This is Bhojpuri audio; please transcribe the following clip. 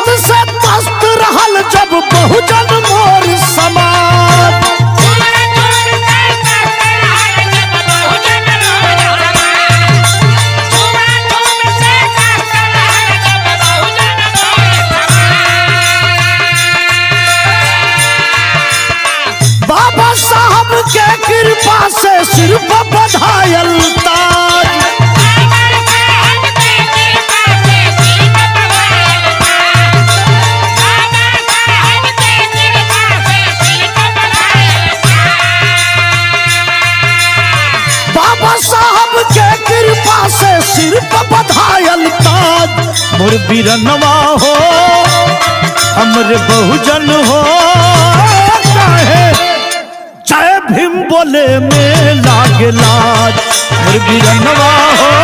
आनंद से मस्त रहल जब बहुजन मोर समाज। बाबा साहब के कृपा से सिर पर बधायल ताज। बाबा साहब के कृपा से सिर पर बधायल ताज। मोर बीरनवा हो हमरे बहुजन हो चाहे जय भीम बोले में लागे लाज। मोर बीरनवा हो